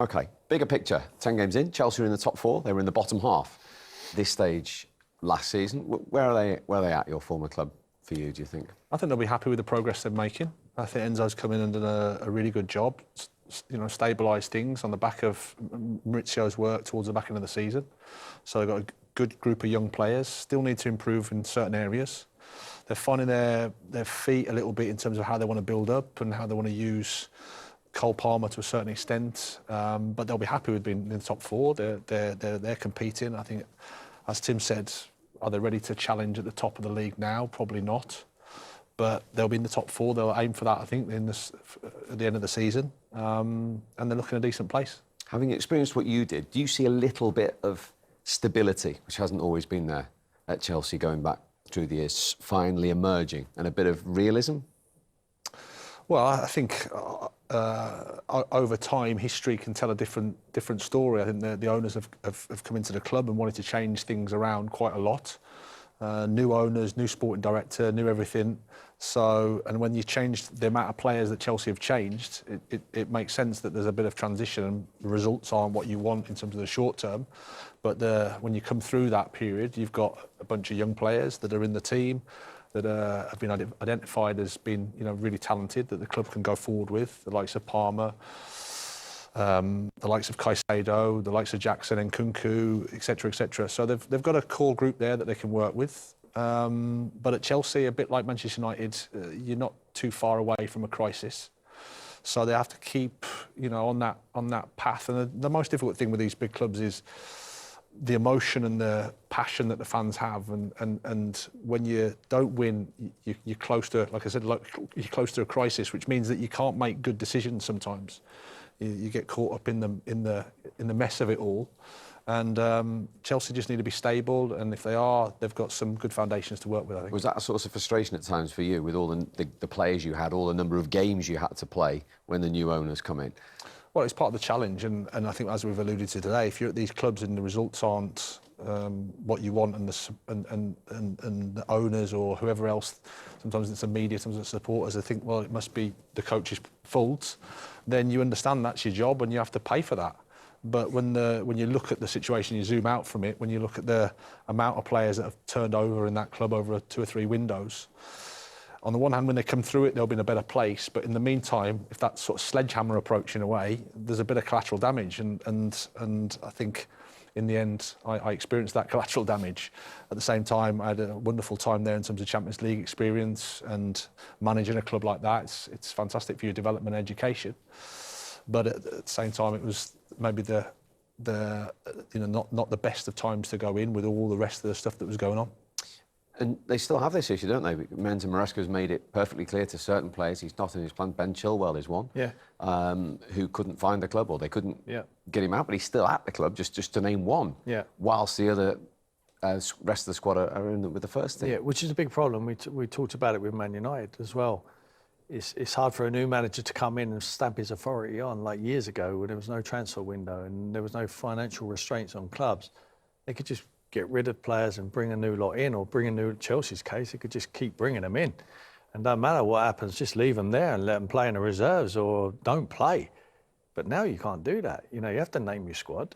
OK, bigger picture. 10 games in, Chelsea are in the top four. They were in the bottom half this stage last season. Where are they at, your former club, for you, do you think? I think they'll be happy with the progress they're making. I think Enzo's come in and done a really good job, stabilised things on the back of Maurizio's work towards the back end of the season. So they've got a good group of young players, still need to improve in certain areas. They're finding their feet a little bit in terms of how they want to build up and how they want to use Cole Palmer to a certain extent, but they'll be happy with being in the top four. They're competing. I think, as Tim said, are they ready to challenge at the top of the league now? Probably not. But they'll be in the top four. They'll aim for that, I think, at the end of the season. And they're looking at a decent place. Having experienced what you did, do you see a little bit of stability, which hasn't always been there at Chelsea going back through the years, finally emerging, and a bit of realism? Well, I think over time, history can tell a different story. I think the owners have come into the club and wanted to change things around quite a lot. New owners, new sporting director, new everything. So, and when you change the amount of players that Chelsea have changed, it makes sense that there's a bit of transition and the results aren't what you want in terms of the short term. But when you come through that period, you've got a bunch of young players that are in the team that have been identified as being, really talented, that the club can go forward with, the likes of Palmer, the likes of Caicedo, the likes of Jackson and Nkunku, etc., etc. So they've got a core group there that they can work with. But at Chelsea, a bit like Manchester United, you're not too far away from a crisis. So they have to keep, on that path. And the most difficult thing with these big clubs is the emotion and the passion that the fans have, and when you don't win, you're close to, like I said, you're close to a crisis, which means that you can't make good decisions sometimes. You get caught up in the mess of it all, and Chelsea just need to be stable. And if they are, they've got some good foundations to work with, I think. Was that a source of frustration at times for you, with all the players you had, all the number of games you had to play when the new owners come in? Well, it's part of the challenge, and I think, as we've alluded to today, if you're at these clubs and the results aren't what you want, and the owners or whoever else, sometimes it's the media, sometimes it's supporters, they think, well, it must be the coach's fault, then you understand that's your job and you have to pay for that. But when you look at the situation, you zoom out from it, when you look at the amount of players that have turned over in that club over 2 or 3 windows, on the one hand, when they come through it, they'll be in a better place. But in the meantime, if that sort of sledgehammer approach, in a way, there's a bit of collateral damage. And I think, in the end, I experienced that collateral damage. At the same time, I had a wonderful time there in terms of Champions League experience, and managing a club like that, it's fantastic for your development and education. But at the same time, it was maybe not the best of times to go in with all the rest of the stuff that was going on. And they still have this issue, don't they? Enzo Maresca has made it perfectly clear to certain players he's not in his plan. Ben Chilwell is one, who couldn't find the club, or they couldn't get him out, but he's still at the club, just to name one. Whilst the other rest of the squad are in with the first team. Yeah, which is a big problem. We talked about it with Man United as well. It's hard for a new manager to come in and stamp his authority on, like years ago when there was no transfer window and there was no financial restraints on clubs. They could just get rid of players and bring a new lot in, or bring a new, Chelsea's case, they could just keep bringing them in. And no matter what happens, just leave them there and let them play in the reserves, or don't play. But now you can't do that. You have to name your squad,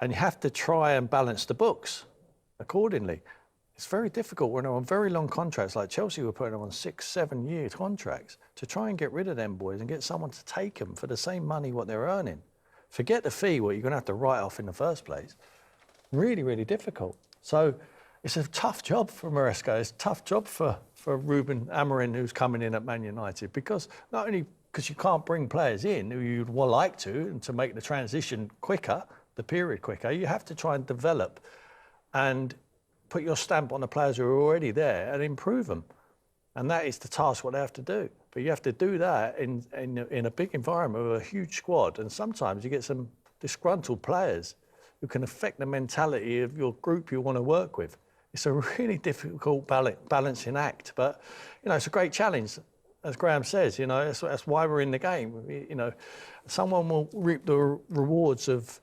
and you have to try and balance the books accordingly. It's very difficult when they're on very long contracts, like Chelsea were putting them on 6-7 year contracts, to try and get rid of them boys and get someone to take them for the same money what they're earning. Forget the fee, what you're going to have to write off in the first place. Really, really difficult. So it's a tough job for Maresca. It's a tough job for Ruben Amorim, who's coming in at Man United, because not only because you can't bring players in who you'd like to, and to make the transition quicker, the period quicker, you have to try and develop and put your stamp on the players who are already there and improve them. And that is the task what they have to do. But you have to do that in a big environment with a huge squad. And sometimes you get some disgruntled players who can affect the mentality of your group you want to work with. It's a really difficult balancing act, but it's a great challenge, as Graham says. That's why we're in the game. Someone will reap the rewards of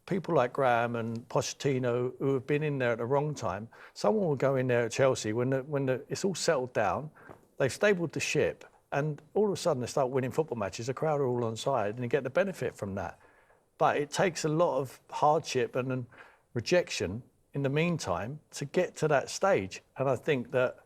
people like Graham and Pochettino, who have been in there at the wrong time. Someone will go in there at Chelsea when it's all settled down, they've stabled the ship, and all of a sudden they start winning football matches. The crowd are all on side, and you get the benefit from that. But it takes a lot of hardship and rejection in the meantime to get to that stage. And I think that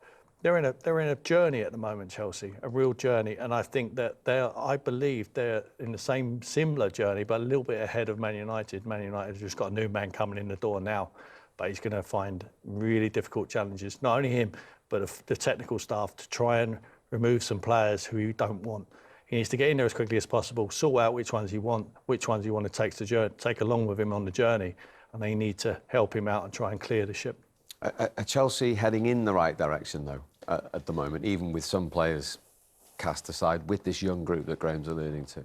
they're in a journey at the moment, Chelsea, a real journey. And I think that I believe they're in the similar journey, but a little bit ahead of Man United. Man United have just got a new man coming in the door now, but he's going to find really difficult challenges, not only him, but the technical staff, to try and remove some players who you don't want. He needs to get in there as quickly as possible, sort out which ones you want to take along with him on the journey, and they need to help him out and try and clear the ship. Are Chelsea heading in the right direction, though, at the moment, even with some players cast aside, with this young group that Graham's alluding to?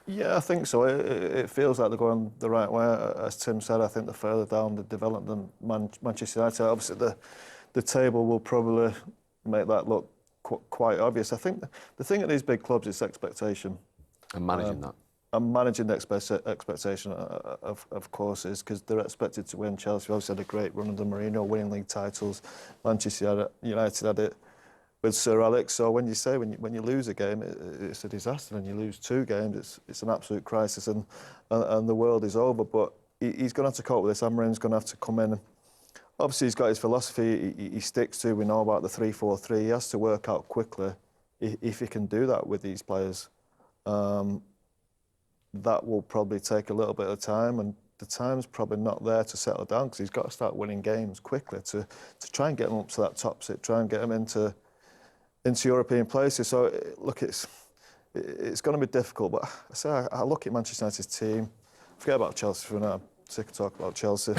Yeah, I think so. It feels like they're going the right way. As Tim said, I think they're further down the development than Manchester United. Obviously, the table will probably make that look quite obvious. I think the thing at these big clubs is expectation. And managing that. And managing the expectation, of course, is because they're expected to win. Chelsea obviously had a great run under Mourinho, winning league titles. Manchester United had it with Sir Alex. So when you lose a game, it's a disaster, and you lose 2 games, it's an absolute crisis, and the world is over. But he's going to have to cope with this. Amorim's going to have to come in. Obviously, he's got his philosophy he sticks to. We know about the 3-4-3. He has to work out quickly if he can do that with these players. That will probably take a little bit of time, and the time's probably not there to settle down, because he's got to start winning games quickly to try and get them up to that top 6, try and get them into European places. So look, it's going to be difficult. But I look at Manchester United's team. Forget about Chelsea for now. Sick of talking about Chelsea.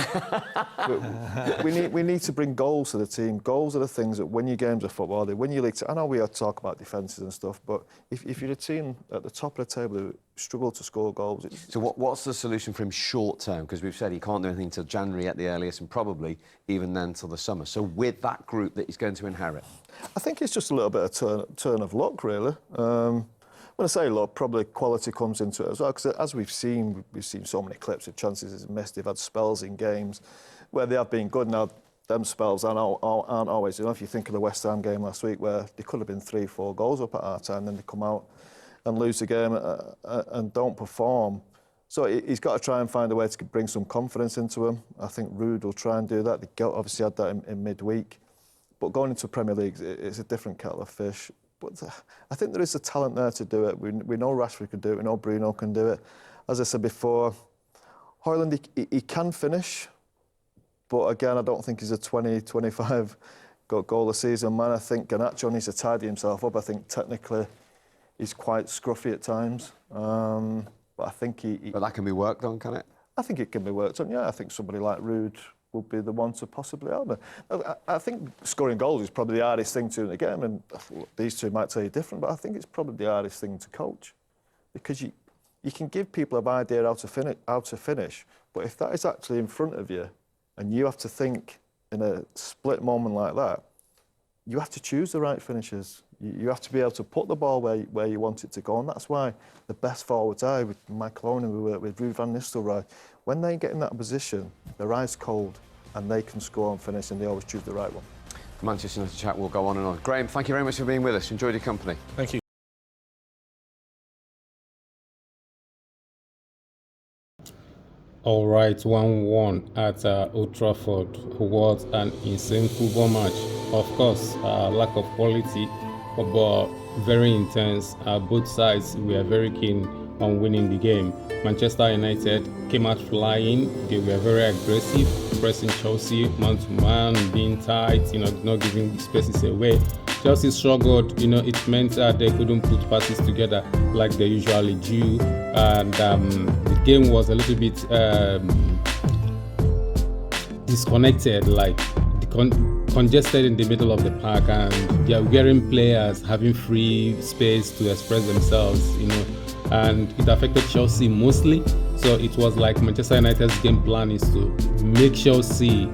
we need to bring goals to the team. Goals are the things that win your games of football. They win your league. I know we talk about defences and stuff, but if you're a team at the top of the table who struggle to score goals... So what's the solution for him short term? Because we've said he can't do anything until January at the earliest, and probably even then till the summer. So with that group that he's going to inherit? I think it's just a little bit of turn of luck, really. When I say luck, probably quality comes into it as well, because as we've seen so many clips of chances he's missed. They've had spells in games where they have been good. Now, them spells aren't always enough. You think of the West Ham game last week, where they could have been 3-4 goals up at half-time, then they come out and lose the game and don't perform. So he's got to try and find a way to bring some confidence into him. I think Ruud will try and do that. They obviously had that in midweek. But going into Premier League, it's a different kettle of fish. But I think there is a talent there to do it. We know Rashford can do it. We know Bruno can do it. As I said before, Højlund, he can finish. But again, I don't think he's a 20, 25 goal a season man. I think Garnacho needs to tidy himself up. I think technically he's quite scruffy at times. But I think But that can be worked on, can it? I think it can be worked on, yeah. I think somebody like Ruud would be the one to possibly help me. I think scoring goals is probably the hardest thing to do in the game, and these two might tell you different, but I think it's probably the hardest thing to coach, because you can give people an idea how to finish, but if that is actually in front of you and you have to think in a split moment like that, you have to choose the right finishes. You have to be able to put the ball where you want it to go, and that's why the best forwards are, with Michael Owen, we work with, Ruud van Nistelrooy, when they get in that position, they're ice cold and they can score and finish, and they always choose the right one. The Manchester United chat will go on and on. Graham, thank you very much for being with us. Enjoyed your company. Thank you. All right, 1-1 at Old Trafford. What an insane football match. Of course, lack of quality, but very intense. Both sides were very keen on winning the game. Manchester United came out flying. They were very aggressive, pressing Chelsea man-to-man, being tight, not giving spaces away. Chelsea struggled, it meant that they couldn't put passes together like they usually do, and the game was a little bit disconnected, like congested in the middle of the park, and they are wearing players having free space to express themselves, and it affected Chelsea mostly. So it was like Manchester United's game plan is to make Chelsea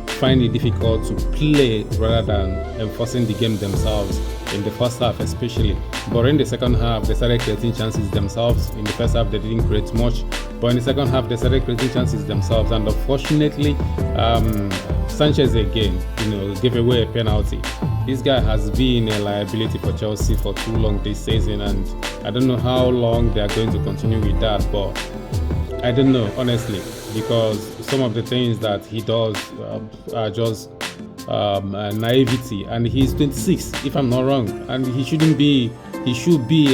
find it difficult to play rather than enforcing the game themselves in the first half especially. But in the second half, they started creating chances themselves. In the first half, they didn't create much, but in the second half, they started creating chances themselves. And unfortunately, Sanchez again, gave away a penalty. This guy has been a liability for Chelsea for too long this season, and I don't know how long they are going to continue with that. But I don't know, honestly, because some of the things that he does are just naivety, and he's 26, if I'm not wrong, and he should be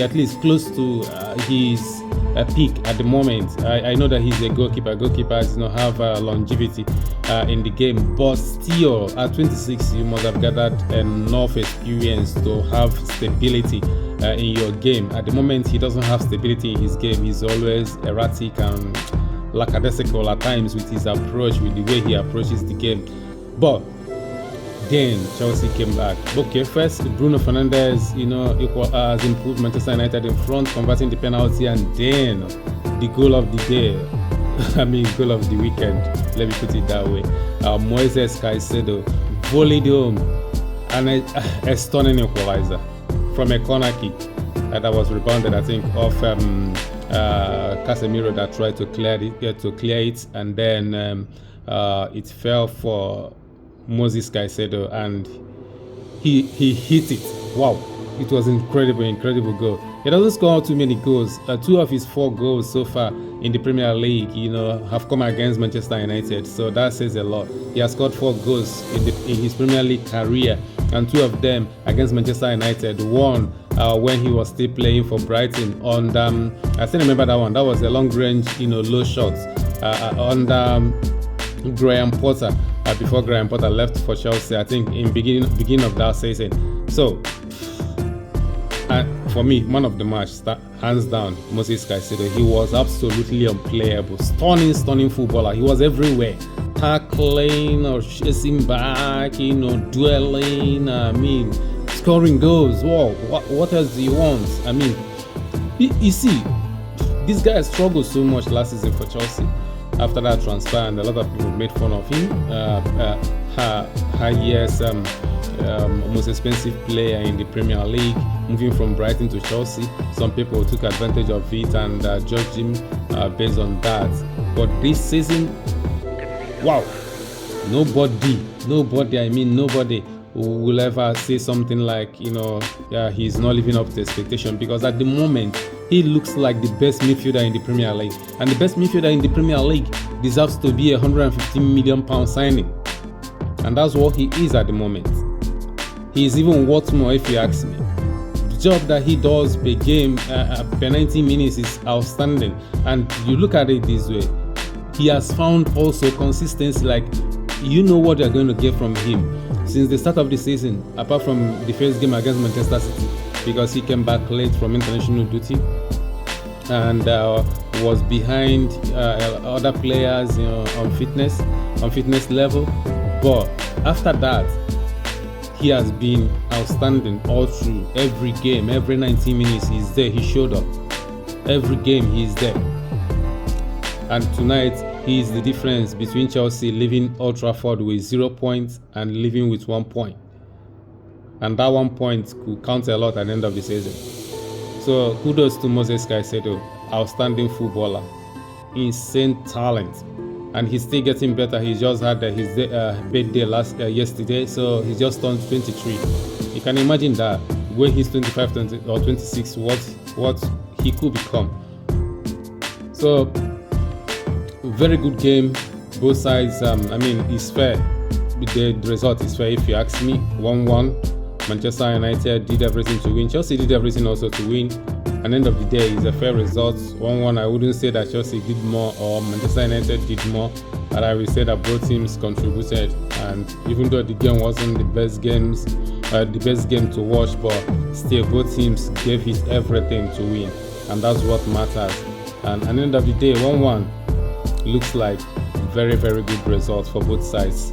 at least close to his peak at the moment. I know that he's a goalkeeper. Goalkeepers, have longevity in the game, but still, at 26, you must have gathered enough experience to have stability in your game. At the moment, he doesn't have stability in his game. He's always erratic and lackadaisical at times with his approach, with the way he approaches the game. But then Chelsea came back. Okay, first Bruno Fernandes, has improved Manchester United in front, converting the penalty, and then the goal of the day. Goal of the weekend. Let me put it that way. Moises Caicedo volleyed home and a stunning equalizer from a corner kick that was rebounded, I think, off Casemiro that tried to clear it, and then it fell for Moses Caicedo, and he hit it. Wow, it was incredible goal. He doesn't score too many goals. 2 of his 4 goals so far in the Premier League, have come against Manchester United. So that says a lot. He has scored 4 goals in his Premier League career, and 2 of them against Manchester United. One when he was still playing for Brighton on I still remember that one. That was a long range, low shots on Graham Potter. Before Graham Potter left for Chelsea, I think in beginning of that season. So for me, man of the match, hands down, Moses Caicedo. He was absolutely unplayable. Stunning footballer. He was everywhere, tackling or chasing back, dueling. Scoring goals. Wow, what else do you want? You see, this guy struggled so much last season for Chelsea. After that transfer, and a lot of people made fun of him. Most expensive player in the Premier League, moving from Brighton to Chelsea. Some people took advantage of it and judged him based on that. But this season, wow, nobody will ever say something like, he's not living up to expectation, because at the moment, he looks like the best midfielder in the Premier League. And the best midfielder in the Premier League deserves to be a £150 million signing. And that's what he is at the moment. He is even worth more, if you ask me. The job that he does per game, per 90 minutes is outstanding. And you look at it this way, he has found also consistency, like, what you're going to get from him. Since the start of the season, apart from the first game against Manchester City, because he came back late from international duty and was behind other players on fitness level. But after that, he has been outstanding all through. Every game, every 90 minutes, he's there. He showed up. Every game, he's there. And tonight, he is the difference between Chelsea leaving Old Trafford with 0 points and leaving with 1 point. And that 1 point could count a lot at the end of the season. So kudos to Moses Caicedo, outstanding footballer, insane talent, and he's still getting better. He just had his birthday yesterday, so he just turned 23. You can imagine that when he's 25 or 26, what he could become. So very good game, both sides. It's fair. The result is fair if you ask me. 1-1. Manchester United did everything to win. Chelsea did everything also to win. At the end of the day, it's a fair result. 1-1. I wouldn't say that Chelsea did more or Manchester United did more, but I will say that both teams contributed. And even though the game wasn't the best game to watch, but still both teams gave it everything to win, and that's what matters. And at the end of the day, 1-1 looks like very, very good result for both sides.